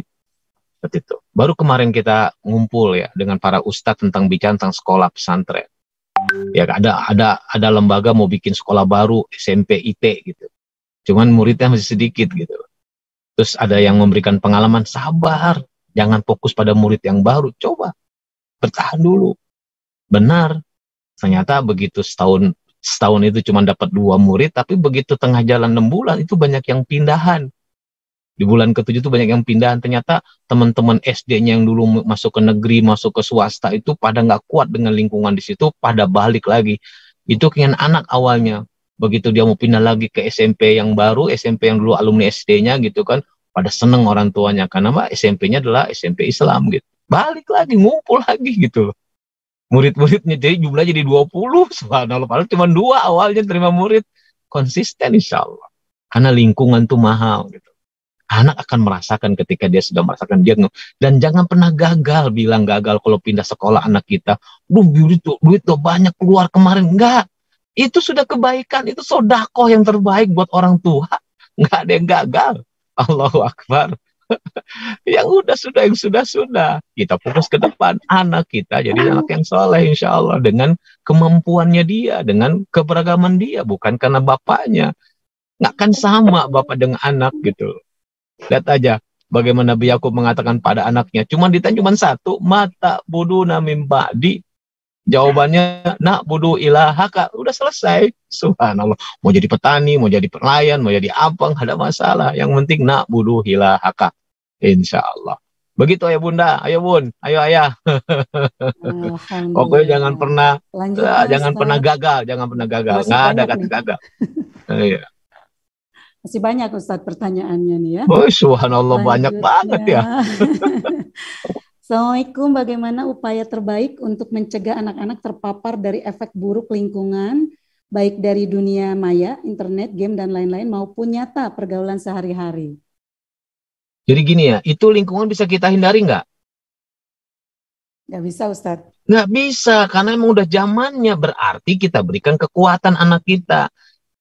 Seperti itu. Baru kemarin kita ngumpul ya dengan para ustadz tentang bicara tentang sekolah pesantren. Ya ada lembaga mau bikin sekolah baru SMP IT gitu. Cuman muridnya masih sedikit gitu. Terus ada yang memberikan pengalaman, sabar, jangan fokus pada murid yang baru, coba bertahan dulu. Benar, ternyata begitu setahun itu cuma dapat 2 murid, tapi begitu tengah jalan 6 bulan itu banyak yang pindahan. Di bulan ke-7 itu banyak yang pindahan. Ternyata teman-teman SD-nya yang dulu masuk ke negeri, masuk ke swasta itu pada nggak kuat dengan lingkungan di situ, pada balik lagi. Itu keinginan anak awalnya. Begitu dia mau pindah lagi ke SMP yang baru, SMP yang dulu alumni SD-nya gitu kan, pada seneng orang tuanya. Karena SMP-nya adalah SMP Islam gitu. Balik lagi, ngumpul lagi gitu. Murid-muridnya jadi jumlahnya jadi 20, subhanallah. Padahal cuma 2 awalnya terima murid. Konsisten insya Allah. Karena lingkungan tuh mahal gitu. Anak akan merasakan ketika dia sudah merasakan dia. Dan jangan pernah bilang gagal kalau pindah sekolah anak kita. Duit tuh banyak keluar kemarin. Enggak. Itu sudah kebaikan. Itu sodakoh yang terbaik buat orang tua. Enggak ada yang gagal. Allahu Akbar. Yang sudah. Kita fokus ke depan. Anak kita jadi anak yang soleh insya Allah. Dengan kemampuannya dia. Dengan keberagaman dia. Bukan karena bapaknya. Nggak kan sama bapak dengan anak gitu. Lihat aja bagaimana Nabi Yakub mengatakan pada anaknya, ditanya cuma 1, mata budu namim ba'di. Jawabannya nak budu ilahaka. Udah selesai. Subhanallah. Mau jadi petani, mau jadi pelayan, mau jadi apa, nggak ada masalah. Yang penting nak budu ilahaka. Insya Allah. Begitu ya Bunda, ayo Bun, ayo Ayah. Pokoknya jangan pernah gagal, Nggak ada kata gagal. Iya. Masih banyak Ustadz pertanyaannya nih ya. Oh, subhanallah, banyak banget ya. Assalamualaikum, bagaimana upaya terbaik untuk mencegah anak-anak terpapar dari efek buruk lingkungan, baik dari dunia maya, internet, game, dan lain-lain, maupun nyata pergaulan sehari-hari? Jadi gini ya, itu lingkungan bisa kita hindari nggak? Nggak bisa, Ustadz. Nggak bisa, karena emang udah zamannya. Berarti kita berikan kekuatan anak kita.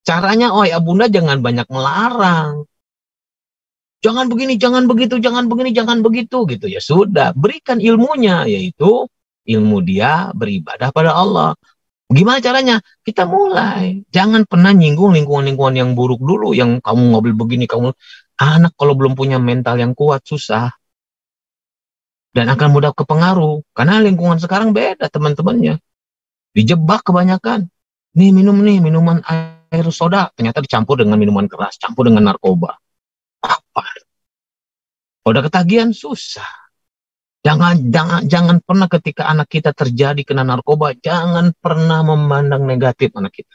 Caranya, oh ya bunda jangan banyak melarang. Jangan begini, jangan begitu, jangan begini, jangan begitu gitu. Ya sudah, berikan ilmunya, yaitu ilmu dia beribadah pada Allah. Gimana caranya? Kita mulai. Jangan pernah nyinggung lingkungan-lingkungan yang buruk dulu, yang kamu nggak boleh begini, kamu. Anak kalau belum punya mental yang kuat, susah. Dan akan mudah kepengaruh. Karena lingkungan sekarang beda teman-temannya. Dijebak kebanyakan. Nih minum nih, minuman air soda. Ternyata dicampur dengan minuman keras, campur dengan narkoba. Apa? Udah ketagihan susah. Jangan pernah ketika anak kita terjadi kena narkoba, jangan pernah memandang negatif anak kita.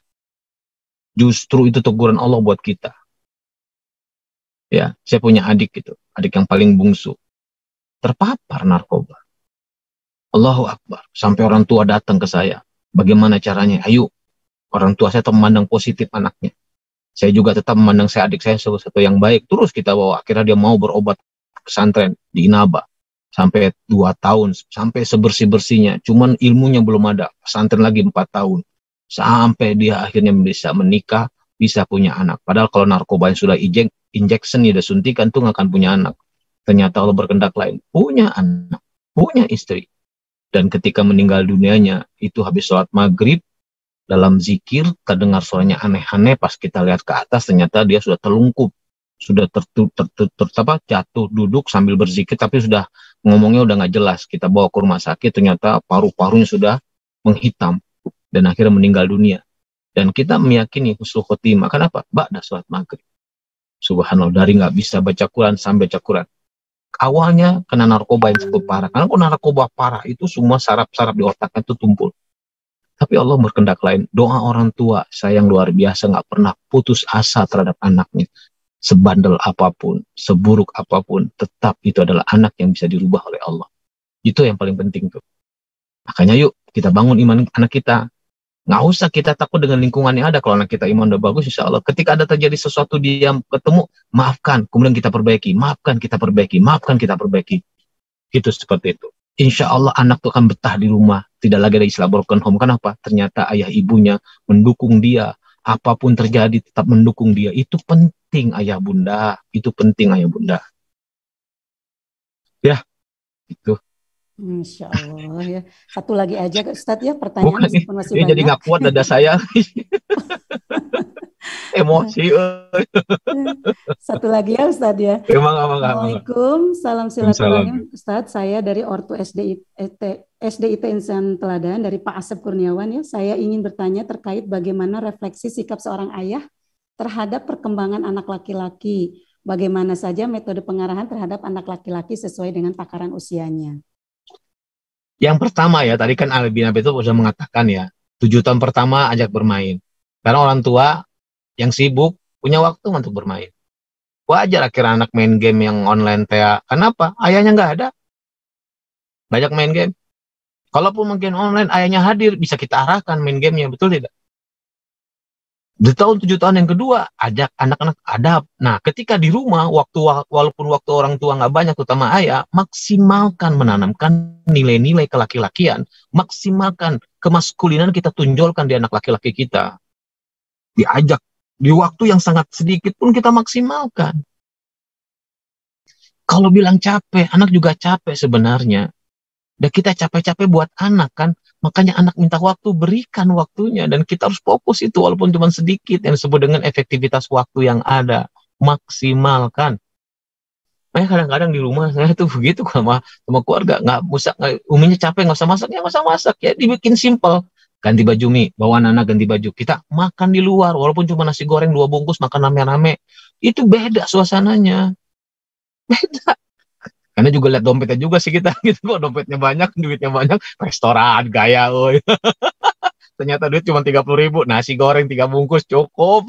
Justru itu teguran Allah buat kita. Ya, saya punya adik gitu, adik yang paling bungsu, terpapar narkoba. Allahu Akbar, sampai orang tua datang ke saya. Bagaimana caranya? Ayo, orang tua saya tetap memandang positif anaknya. Saya juga tetap memandang saya adik saya sesuatu yang baik. Terus kita bawa, akhirnya dia mau berobat pesantren di Inaba. Sampai 2 tahun, sampai sebersih-bersihnya. Cuman ilmunya belum ada. Pesantren lagi 4 tahun. Sampai dia akhirnya bisa menikah, bisa punya anak. Padahal kalau narkoba yang sudah injection, sudah suntikan, tuh nggak akan punya anak. Ternyata Allah berkehendak lain. Punya anak, punya istri. Dan ketika meninggal dunianya, itu habis sholat maghrib, dalam zikir, terdengar suaranya aneh-aneh. Pas kita lihat ke atas, ternyata dia sudah terlungkup. Sudah jatuh duduk sambil berzikir, tapi sudah ngomongnya udah nggak jelas. Kita bawa ke rumah sakit, ternyata paru-parunya sudah menghitam dan akhirnya meninggal dunia. Dan kita meyakini husnul khotimah. Kenapa? Ba'da sholat maghrib. Subhanallah, dari nggak bisa baca Quran sampai baca Quran. Awalnya kena narkoba yang cukup parah. Karena kalau narkoba parah itu semua saraf-saraf di otaknya itu tumpul. Tapi Allah berkehendak lain. Doa orang tua sayang luar biasa, nggak pernah putus asa terhadap anaknya. Sebandel apapun, seburuk apapun, tetap itu adalah anak yang bisa dirubah oleh Allah. Itu yang paling penting tuh. Makanya yuk kita bangun iman anak kita. Nggak usah kita takut dengan lingkungan yang ada. Kalau anak kita iman udah bagus, insya Allah. Ketika ada terjadi sesuatu dia ketemu, maafkan, kemudian kita perbaiki. Maafkan, kita perbaiki. Maafkan, kita perbaiki. Gitu seperti itu. Insya Allah anak tuh akan betah di rumah. Tidak lagi ada istilah broken home. Kenapa? Ternyata ayah ibunya mendukung dia. Apapun terjadi tetap mendukung dia. Itu penting ayah bunda. Itu penting ayah bunda. Ya, itu. Insya Allah ya. Satu lagi aja Ustadz ya, pertanyaan Bukan, masih ini banyak. jadi nggak kuat dada saya. Emosi. Satu lagi ya Ustadz ya. Assalamualaikum, salam silaturahim Ustadz. Saya dari Ortu SDIT Insan Teladan dari Pak Asep Kurniawan ya. Saya ingin bertanya terkait bagaimana refleksi sikap seorang ayah terhadap perkembangan anak laki-laki. Bagaimana saja metode pengarahan terhadap anak laki-laki sesuai dengan takaran usianya. Yang pertama ya, tadi kan Albina itu sudah mengatakan ya, 7 tahun pertama ajak bermain. Karena orang tua yang sibuk punya waktu untuk bermain. Wajar akhirnya anak main game yang online Kenapa? Ayahnya nggak ada. Banyak main game. Kalaupun mungkin online ayahnya hadir, bisa kita arahkan main gamenya, betul tidak? Di tahun 7 tahun yang kedua, ajak anak-anak adab. Nah, ketika di rumah, walaupun waktu orang tua nggak banyak, terutama ayah, maksimalkan menanamkan nilai-nilai kelaki-lakian, maksimalkan kemaskulinan kita tunjukkan di anak laki-laki kita. Diajak, di waktu yang sangat sedikit pun kita maksimalkan. Kalau bilang capek, anak juga capek sebenarnya. Dan kita capek-capek buat anak kan, makanya anak minta waktu, berikan waktunya. Dan kita harus fokus itu walaupun cuma sedikit, yang disebut dengan efektivitas waktu yang ada. Maksimalkan. Makanya kadang-kadang di rumah saya tuh begitu sama keluarga, uminya capek, nggak usah masak, ya nggak usah masak, ya dibikin simple. Ganti baju mie, bawa anak ganti baju. Kita makan di luar, walaupun cuma nasi goreng 2 bungkus, makan rame-rame. Itu beda suasananya. Beda. Karena juga lihat dompetnya juga sih kita gitu, kok dompetnya banyak, duitnya banyak, restoran gaya, woy. Ternyata duit cuma 30.000, nasi goreng 3 bungkus cukup.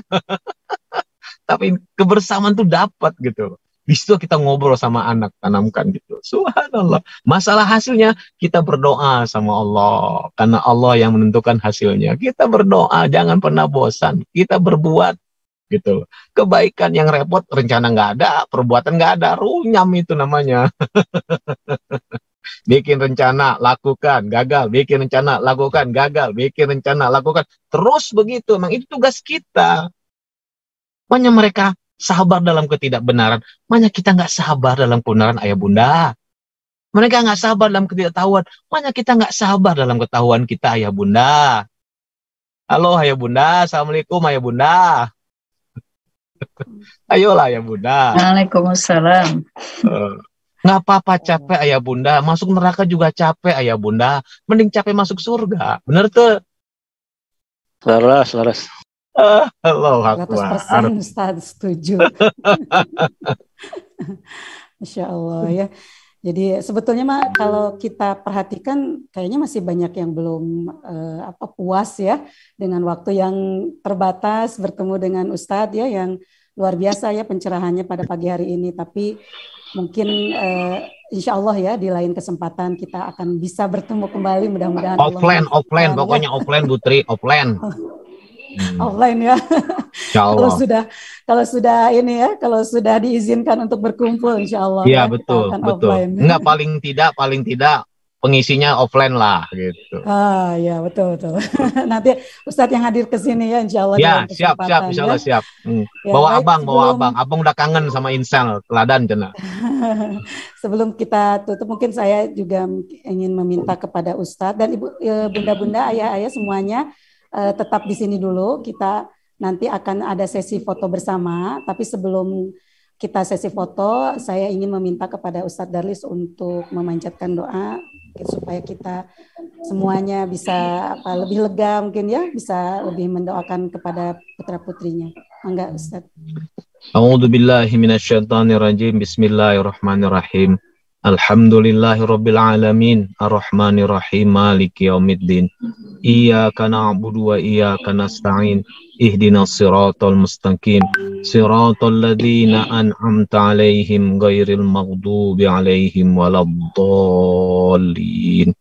Tapi kebersamaan tuh dapat gitu. Di situ kita ngobrol sama anak, tanamkan gitu. Subhanallah. Masalah hasilnya kita berdoa sama Allah. Karena Allah yang menentukan hasilnya. Kita berdoa, jangan pernah bosan. Kita berbuat gitu. Kebaikan yang repot, rencana nggak ada, perbuatan nggak ada, runyam itu namanya. Bikin rencana, lakukan, gagal. Bikin rencana, lakukan, gagal. Bikin rencana, lakukan. Terus begitu, memang itu tugas kita. Makanya mereka sabar dalam ketidakbenaran. Makanya kita nggak sabar dalam kebenaran ayah bunda. Mereka nggak sabar dalam ketidaktahuan. Makanya kita nggak sabar dalam ketahuan kita ayah bunda. Halo ayah bunda, assalamualaikum ayah bunda. Ayolah ayah bunda. Waalaikumsalam. Nggak apa-apa capek ayah bunda. Masuk neraka juga capek ayah bunda. Mending capek masuk surga. Bener tuh? Laras. Halo, 100% Ustaz setuju. Masya Allah ya. Jadi sebetulnya mah kalau kita perhatikan kayaknya masih banyak yang belum puas ya dengan waktu yang terbatas bertemu dengan Ustadz ya yang luar biasa ya pencerahannya pada pagi hari ini. Tapi mungkin insya Allah ya di lain kesempatan kita akan bisa bertemu kembali mudah-mudahan. Offline, pokoknya offline Putri, offline. Offline ya. Kalau sudah diizinkan untuk berkumpul insya Allah. Iya ya, betul. Offline. Enggak paling tidak pengisinya offline lah gitu. Ya betul. Nanti Ustadz yang hadir ke sini ya insya Allah. Ya siap insya Allah siap. Ya, bawa abang udah kangen sama Insel teladan cina. Sebelum kita tutup mungkin saya juga ingin meminta kepada Ustadz dan ibu bunda-bunda ayah-ayah semuanya. Tetap di sini dulu, kita nanti akan ada sesi foto bersama, tapi sebelum kita sesi foto, saya ingin meminta kepada Ustadz Darlis untuk memanjatkan doa supaya kita semuanya bisa lebih lega mungkin ya, bisa lebih mendoakan kepada putra-putrinya. Enggak Ustadz? A'udzubillahi minasyaitonirrajim. Bismillahirrahmanirrahim. Alhamdulillahirabbil alamin, arrahmanirrahim, maliki yaumiddin. Iyyaka na'budu wa iyyaka nasta'in. Ihdinas siratal mustaqim. Siratal ladzina an'amta 'alaihim ghairil maghdubi 'alaihim waladdallin.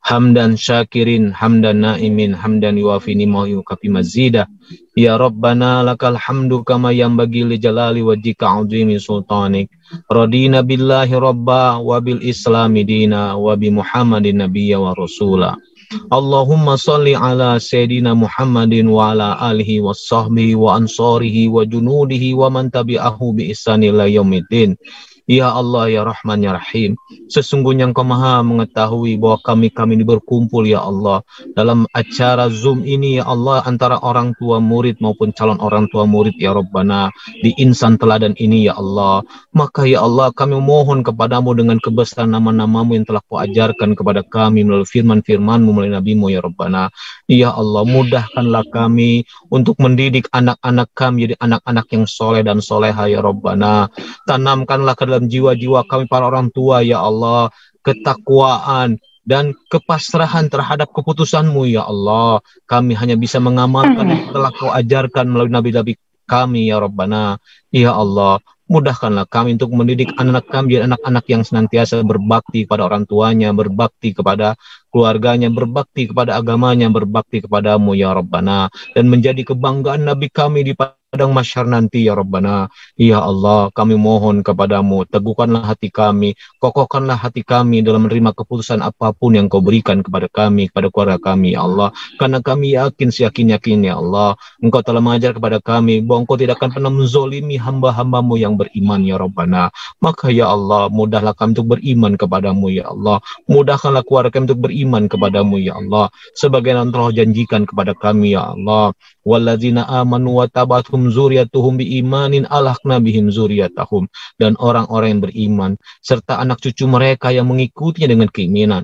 Hamdan syakirin, hamdan na'imin, hamdan yuafi ni'mahu yukafi mazidah. Ya Rabbana lakal hamdu kama yanbaghi li jalali wajhika 'azimi sultanik. Radina billahi rabba wa bil islami dina wa bi Muhammadin nabiyya wa rasula. Allahumma salli ala Sayyidina Muhammadin wa ala alihi wa sahbihi wa ansarihi wa junudihi wa man tabi'ahu bi ihsani ila yaumiddin. Ya Allah, ya Rahman, ya Rahim. Sesungguhnya Engkau Maha mengetahui bahwa kami ini berkumpul, ya Allah, dalam acara Zoom ini, ya Allah, antara orang tua murid maupun calon orang tua murid, ya Rabbana, di insan teladan ini, ya Allah. Maka, ya Allah, kami mohon kepadamu dengan kebesaran nama-namamu yang telah Kau ajarkan kepada kami melalui firman-firman-Mu, melalui Nabi-Mu, ya Rabbana. Ya Allah, mudahkanlah kami untuk mendidik anak-anak kami jadi anak-anak yang soleh dan soleha, ya Rabbana. Tanamkanlah ke dalam jiwa-jiwa kami para orang tua, ya Allah, ketakwaan dan kepasrahan terhadap keputusan-Mu, ya Allah. Kami hanya bisa mengamalkan yang telah Kau ajarkan melalui nabi-nabi kami, ya Rabbana. Ya Allah, mudahkanlah kami untuk mendidik anak kami jadi anak-anak yang senantiasa berbakti kepada orang tuanya, berbakti kepada keluarganya, berbakti kepada agamanya, berbakti kepadamu, ya Rabbana, dan menjadi kebanggaan Nabi kami di padang mahsyar nanti, ya Rabbana. Ya Allah, kami mohon kepadamu, teguhkanlah hati kami, kokohkanlah hati kami dalam menerima keputusan apapun yang Kau berikan kepada kami, kepada keluarga kami, ya Allah. Karena kami yakin, seyakin-yakin, ya Allah, Engkau telah mengajar kepada kami bahwa Engkau tidak akan pernah menzolimi hamba-hambamu yang beriman, ya Rabbana. Maka, ya Allah, mudahlah kami untuk beriman kepadamu, ya Allah. Mudahkanlah keluarga kami untuk beriman kepadamu, ya Allah. Sebagaimana Engkau janjikan kepada kami, ya Allah. Walladzina amanu wa tabathum zuriyatuhum biimanin alhaqna bihim zuriyatahum. Dan orang-orang yang beriman serta anak cucu mereka yang mengikutinya dengan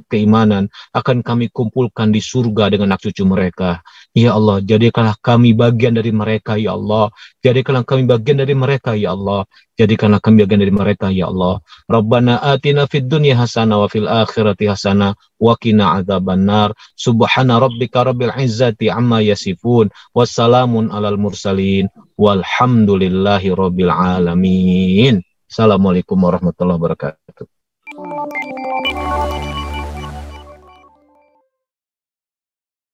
keimanan akan kami kumpulkan di surga dengan anak cucu mereka. Ya Allah, jadikanlah kami bagian dari mereka, ya Allah. Jadikanlah kami bagian dari mereka, ya Allah. Jadikanlah kami bagian dari mereka, ya Allah. Rabbana atina fid dunya hasanah wa fil akhirati hasanah wa qina adzabannar. Subhana rabbika rabbil izzati amma yasifun. Wassalamun alal mursalin. Walhamdulillahirabbil alamin. Assalamualaikum warahmatullahi wabarakatuh.